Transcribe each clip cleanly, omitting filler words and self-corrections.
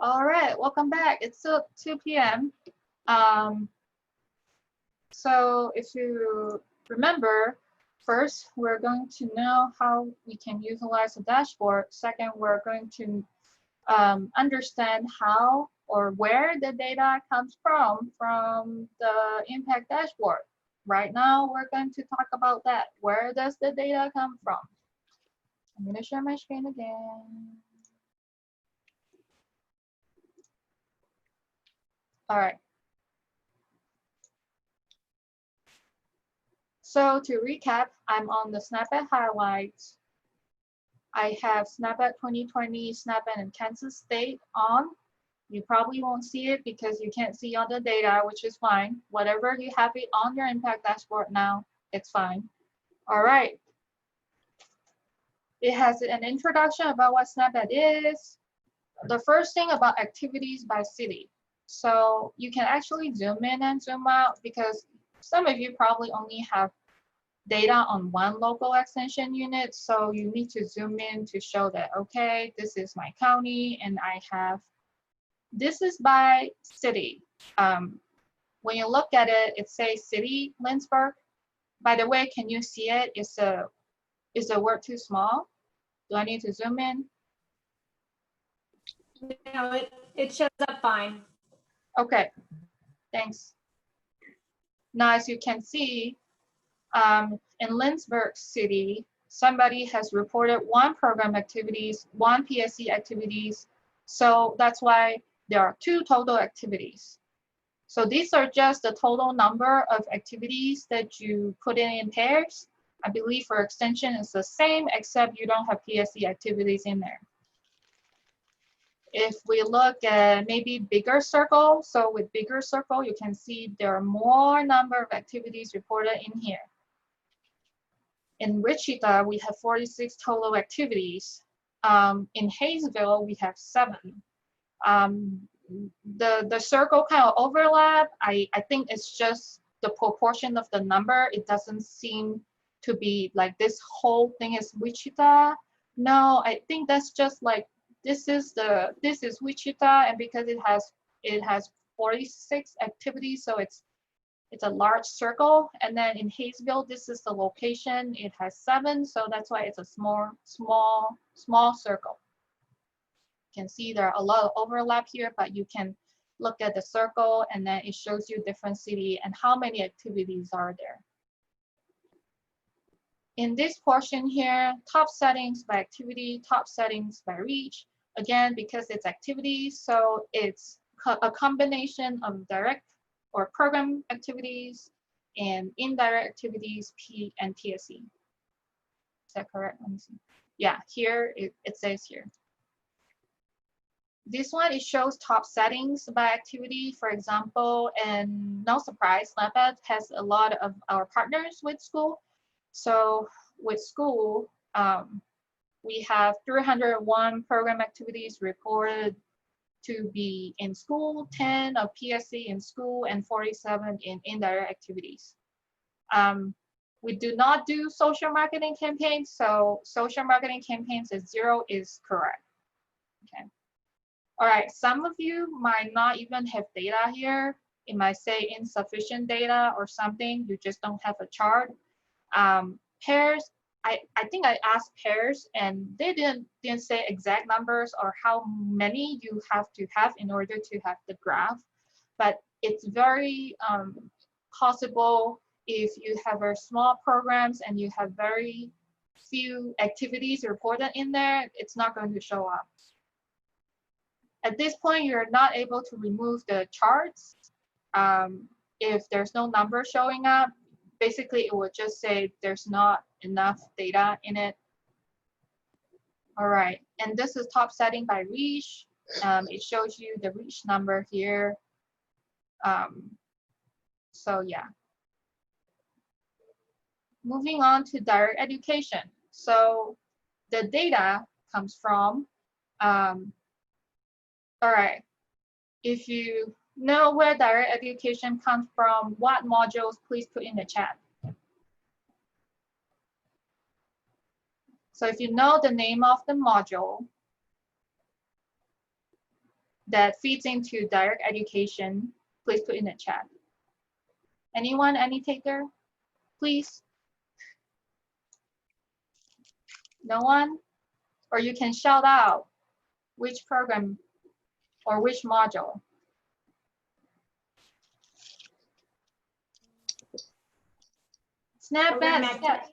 All right, welcome back. It's still 2 p.m. So if you remember, first, we're going to know how we can utilize the dashboard. Second, we're going to understand how or where the data comes from the impact dashboard. Right now, we're going to talk about that. Where does the data come from? I'm going to share my screen again. All right. So to recap, I'm on the SNAP-Ed highlights. I have SNAP-Ed 2020, SNAP-Ed in Kansas State on. You probably won't see it because you can't see all the data, which is fine. Whatever you have it on your impact dashboard now, it's fine. All right. It has an introduction about what SNAP-Ed is. The first thing about activities by city. So you can actually zoom in and zoom out because some of you probably only have data on one local extension unit. So you need to zoom in to show that, okay, this is my county and I have, this is by city. When you look at it, it says city, Lindsborg. By the way, can you see it? Is the word too small? Do I need to zoom in? No, it shows up fine. Okay, thanks. Now, as you can see, in Lindsborg City, somebody has reported one program activities, one PSC activities. So that's why there are two total activities. So these are just the total number of activities that you put in pairs. I believe for extension it's the same, except you don't have PSC activities in there. If we look at maybe bigger circle, so with bigger circle, you can see there are more number of activities reported in here. In Wichita, we have 46 total activities. In Hayesville, we have 7. The circle kind of overlap. I think it's just the proportion of the number. It doesn't seem to be like this whole thing is Wichita. No, I think that's just like this is Wichita, and because it has 46 activities, so it's a large circle. And then in Hayesville, this is the location. It has 7, so that's why it's a small circle. You can see there are a lot of overlap here, but you can look at the circle and then it shows you different city and how many activities are there. In this portion here, top settings by activity, top settings by reach. Again, because it's activities, so it's a combination of direct or program activities and indirect activities, P and PSC. Is that correct? Let me see. Yeah, here it says here. This one, it shows top settings by activity, for example, and no surprise, SNAP-Ed has a lot of our partners with school. So with school, we have 301 program activities reported to be in school, 10 of PSC in school, and 47 in indirect activities. We do not do social marketing campaigns, so social marketing campaigns at 0 is correct. Okay. All right, some of you might not even have data here. It might say insufficient data or something. You just don't have a chart. Pairs, I think I asked pairs and they didn't say exact numbers or how many you have to have in order to have the graph. But it's very possible if you have very small programs and you have very few activities reported in there, it's not going to show up. At this point, you're not able to remove the charts. If there's no number showing up, basically it would just say there's not enough data in it. All right, and this is top setting by reach. It shows you the reach number here. So yeah. Moving on to direct education. So the data comes from, all right, if you know where direct education comes from, what modules, please put in the chat. So if you know the name of the module, that feeds into direct education, please put in the chat. Anyone, any taker, please? No one? Or you can shout out which program or which module. Program SnapEd, yes.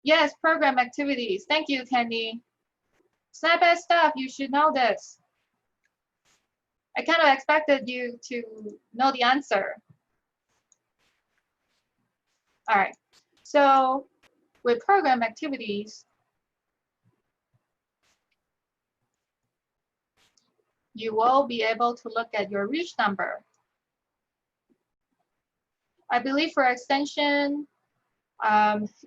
Yes, program activities. Thank you, Candy. SnapEd stuff, you should know this. I kind of expected you to know the answer. All right, so with program activities, you will be able to look at your reach number. I believe for extension,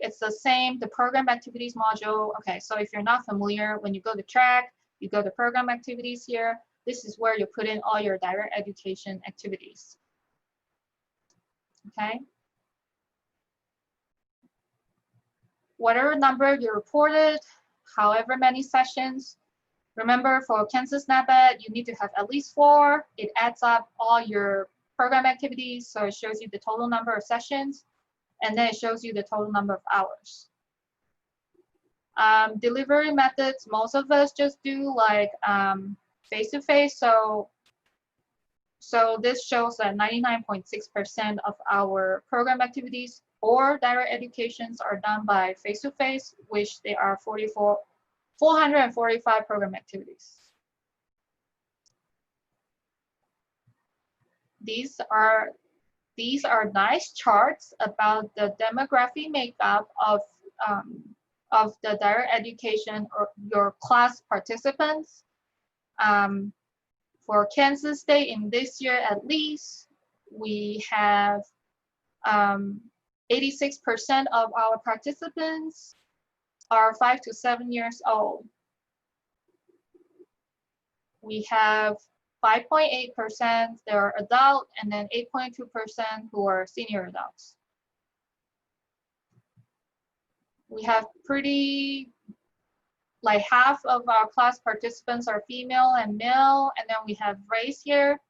it's the same, the program activities module. Okay, so if you're not familiar, when you go to track, you go to program activities here. This is where you put in all your direct education activities. Okay. Whatever number you reported, however many sessions, remember for Kansas SnapEd, you need to have at least 4. It adds up all your program activities, so it shows you the total number of sessions, and then it shows you the total number of hours. Delivery methods, most of us just do like face-to-face, so this shows that 99.6% of our program activities or direct educations are done by face-to-face, which they are 445 program activities. These are nice charts about the demographic makeup of the direct education or your class participants. For Kansas State in this year at least, we have 86% of our participants are 5 to 7 years old. We have 5.8% that are adult, and then 8.2% who are senior adults. We have pretty, like half of our class participants are female and male, and then we have race here.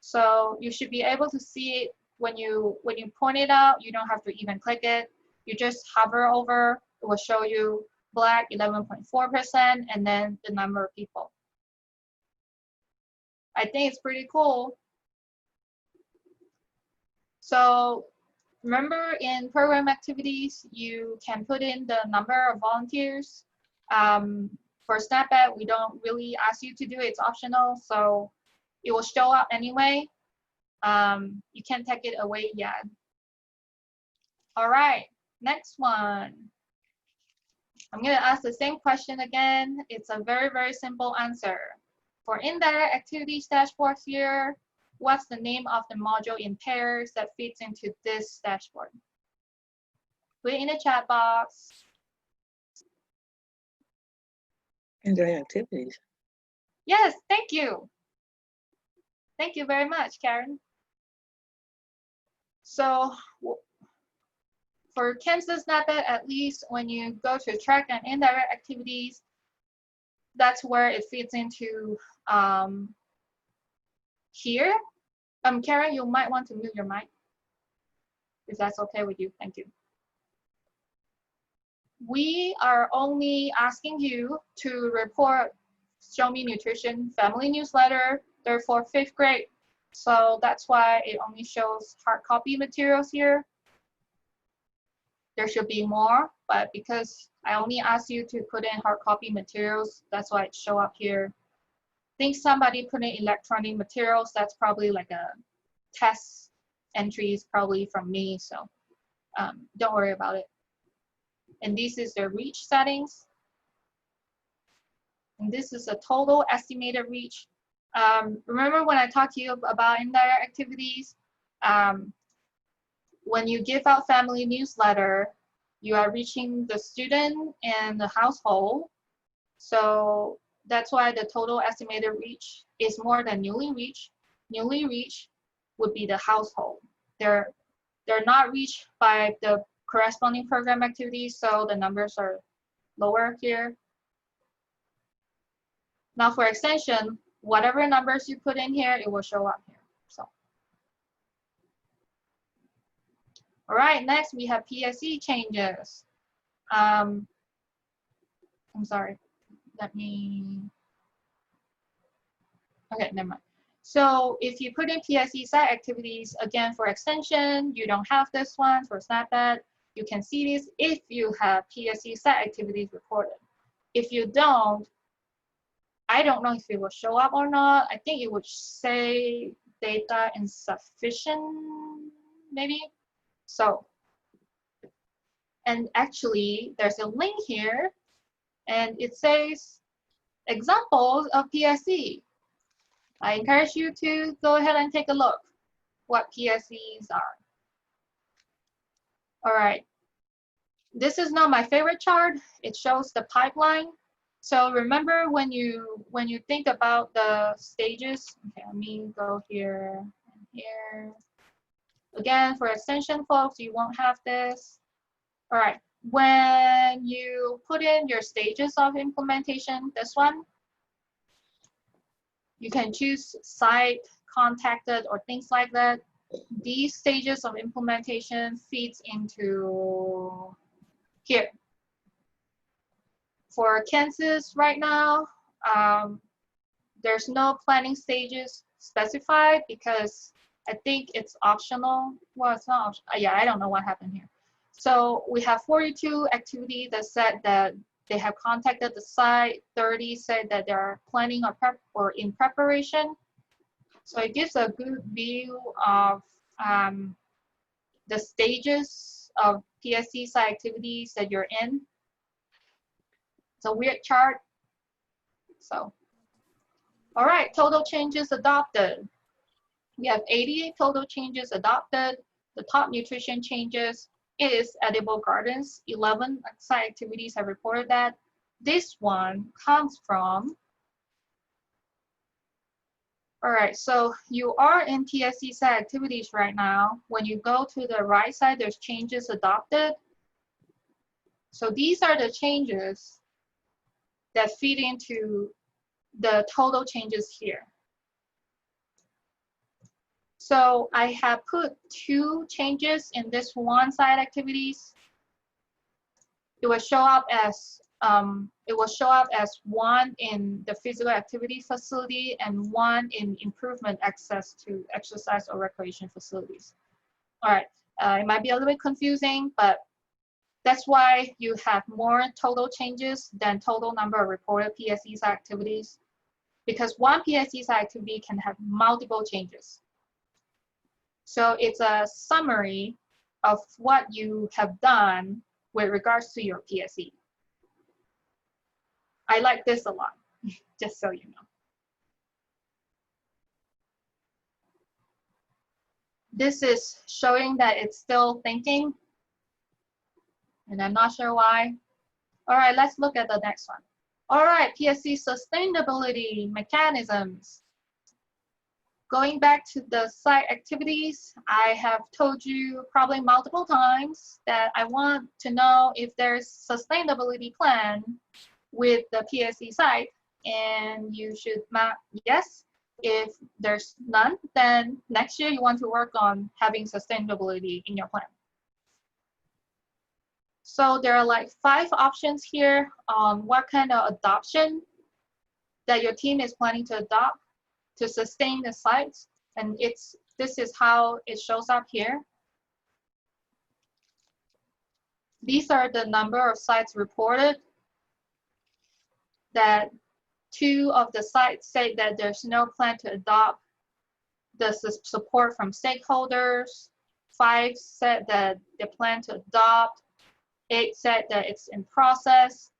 So you should be able to see it when you point it out. You don't have to even click it. You just hover over, it will show you Black 11.4%, and then the number of people. I think it's pretty cool. So remember in program activities, you can put in the number of volunteers. For SnapEd, we don't really ask you to do it, it's optional, so it will show up anyway. You can't take it away yet. All right, next one. I'm gonna ask the same question again. It's a very, very simple answer. For indirect activities dashboard here, what's the name of the module in pairs that fits into this dashboard? Put it in the chat box. Indirect activities. Yes, thank you. Thank you very much, Karen. So for Kansas SnapEd, at least when you go to track and indirect activities, that's where it fits into here. Karen, you might want to mute your mic if that's okay with you. Thank you. We are only asking you to report Show Me Nutrition family newsletter. They're for 5th grade. So that's why it only shows hard copy materials here. There should be more, but because I only asked you to put in hard copy materials, that's why it show up here. I think somebody put in electronic materials. That's probably like a test entries probably from me. So don't worry about it. And this is the reach settings. And this is a total estimated reach. Remember when I talked to you about indirect activities? When you give out family newsletter, you are reaching the student and the household. So that's why the total estimated reach is more than newly reached. Newly reached would be the household. They're not reached by the corresponding program activities, so the numbers are lower here. Now for extension, whatever numbers you put in here, it will show up here. So, all right, next we have PSE changes. I'm sorry, let me, okay, never mind. So if you put in PSE site activities, again, for extension, you don't have this one. For SnapEd, you can see this if you have PSE site activities reported. If you don't, I don't know if it will show up or not. I think it would say data insufficient, maybe. So, and actually, there's a link here, and it says examples of PSE. I encourage you to go ahead and take a look what PSEs are. All right. This is not my favorite chart. It shows the pipeline. So remember when you think about the stages, okay, let me go here and here. Again, for extension folks, you won't have this. All right, when you put in your stages of implementation, this one, you can choose site, contacted, or things like that. These stages of implementation feeds into here. For Kansas right now, there's no planning stages specified because I think it's optional. Well, it's not optional. Yeah, I don't know what happened here. So we have 42 activities that said that they have contacted the site. 30 said that they are planning or in preparation. So it gives a good view of the stages of PSE site activities that you're in. It's a weird chart. So, all right, total changes adopted. We have 88 total changes adopted. The top nutrition changes is edible gardens. 11 site activities have reported that. This one comes from, all right, so you are in PSE site activities right now. When you go to the right side, there's changes adopted. So these are the changes that feed into the total changes here. So I have put 2 changes in this one site activities. It will show up as one in the physical activity facility and one in improvement access to exercise or recreation facilities. All right, it might be a little bit confusing, but that's why you have more total changes than total number of reported PSE site activities, because one PSE site activity can have multiple changes. So it's a summary of what you have done with regards to your PSE. I like this a lot, just so you know. This is showing that it's still thinking, and I'm not sure why. All right, let's look at the next one. All right, PSE sustainability mechanisms. Going back to the site activities, I have told you probably multiple times that I want to know if there's sustainability plan with the PSE site, and you should mark yes. If there's none, then next year you want to work on having sustainability in your plan. So there are like 5 options here on what kind of adoption that your team is planning to adopt to sustain the sites, and this is how it shows up here. These are the number of sites reported. That 2 of the sites say that there's no plan to adopt the support from stakeholders. 5 said that they plan to adopt. 8 said that it's in process.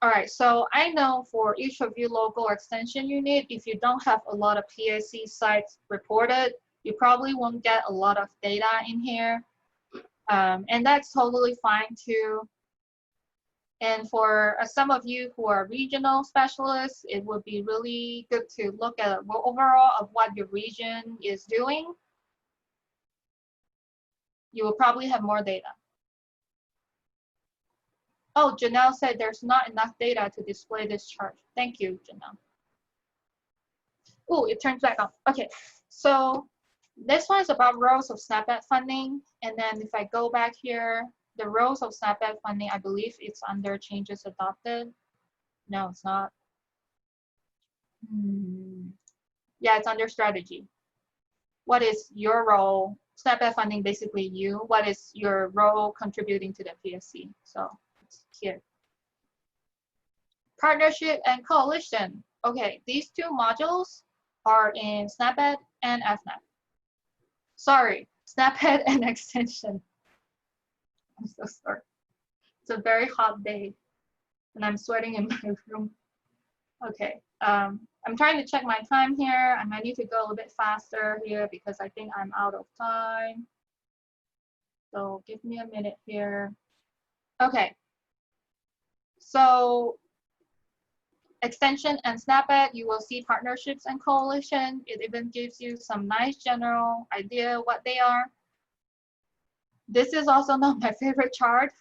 All right, so I know for each of you local extension unit, if you don't have a lot of PSE sites reported, you probably won't get a lot of data in here. And that's totally fine too. And for some of you who are regional specialists, it would be really good to look at overall of what your region is doing. You will probably have more data. Oh, Janelle said there's not enough data to display this chart. Thank you, Janelle. Oh, it turns back on. Okay, so this one is about roles of SNAP-Ed funding. And then if I go back here, the roles of SNAP-Ed funding, I believe it's under changes adopted. No, it's not. Yeah, it's under strategy. What is your role? SNAP-Ed funding, basically you. What is your role contributing to the PSC? So it's here. Partnership and coalition. Okay, these two modules are in SNAP-Ed and FNAP. Sorry, SNAP-Ed and extension. I'm so sorry. It's a very hot day and I'm sweating in my room. Okay, I'm trying to check my time here. I might need to go a little bit faster here because I think I'm out of time. So give me a minute here. Okay, so extension and SNAP-Ed, you will see partnerships and coalition. It even gives you some nice general idea what they are. This is also not my favorite chart.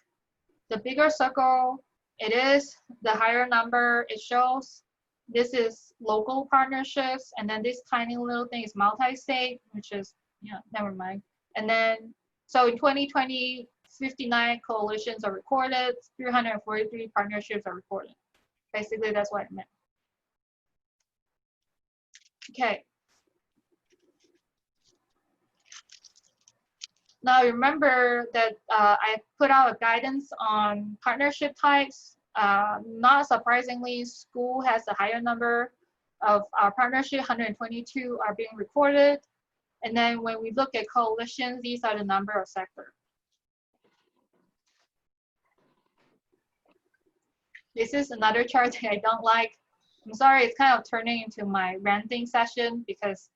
The bigger circle, it is, the higher number it shows. This is local partnerships, and then this tiny little thing is multi-state, which is, yeah, never mind. And then, so in 2020, 59 coalitions are recorded, 343 partnerships are recorded. Basically, that's what it meant. Okay. Now remember that I put out a guidance on partnership types. Not surprisingly, school has a higher number of partnership, 122 are being recorded. And then when we look at coalitions, these are the number of sectors. This is another chart that I don't like. I'm sorry, it's kind of turning into my ranting session because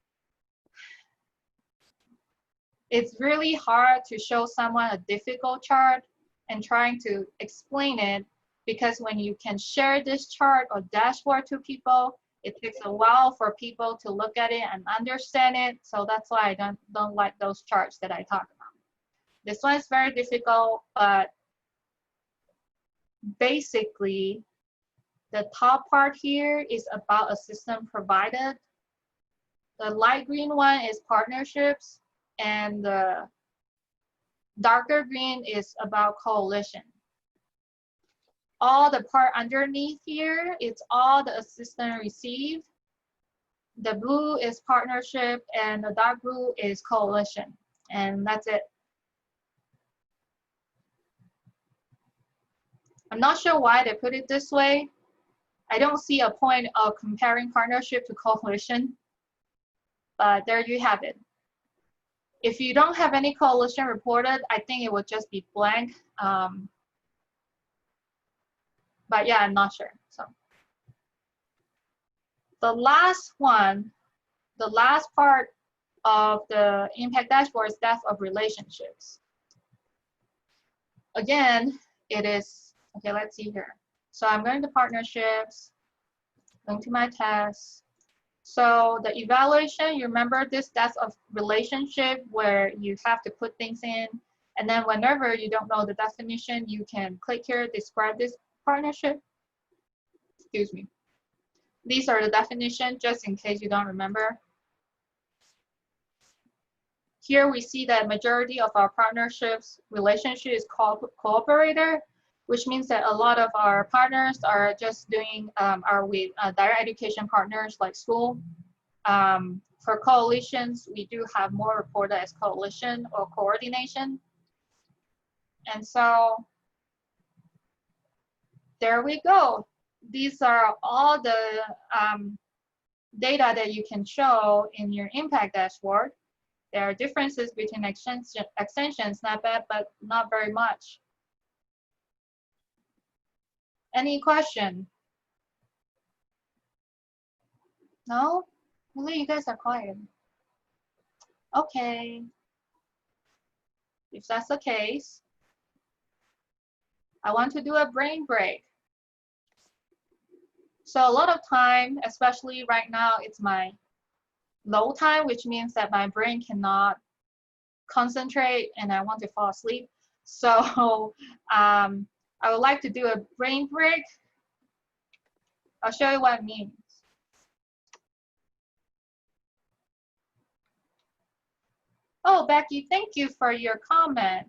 it's really hard to show someone a difficult chart and trying to explain it, because when you can share this chart or dashboard to people, it takes a while for people to look at it and understand it. So that's why I don't like those charts that I talk about. This one is very difficult, but basically the top part here is about a system provided. The light green one is partnerships, and the darker green is about coalition. All the part underneath here, it's all the assistance received. The blue is partnership and the dark blue is coalition. And that's it. I'm not sure why they put it this way. I don't see a point of comparing partnership to coalition, but there you have it. If you don't have any coalition reported, I think it would just be blank. But yeah, I'm not sure. So the last one, the last part of the impact dashboard is depth of relationships. Again, it is, okay, let's see here. So I'm going to partnerships, going to my tests. So the evaluation, you remember this depth of relationship where you have to put things in, and then whenever you don't know the definition, you can click here, describe this partnership. Excuse me. These are the definitions, just in case you don't remember. Here we see that majority of our partnerships relationship is called cooperator, which means that a lot of our partners are just doing are with direct education partners like school. For coalitions, we do have more reported as coalition or coordination. And so there we go. These are all the data that you can show in your impact dashboard. There are differences between extensions, SNAP-Ed, but not very much. Any question? No? Really, you guys are quiet. Okay. If that's the case, I want to do a brain break. So a lot of time, especially right now, it's my low time, which means that my brain cannot concentrate and I want to fall asleep. So I would like to do a brain break. I'll show you what it means. Oh, Becky, thank you for your comment.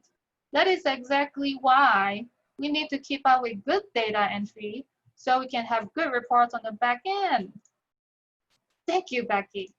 That is exactly why we need to keep up with good data entry so we can have good reports on the back end. Thank you, Becky.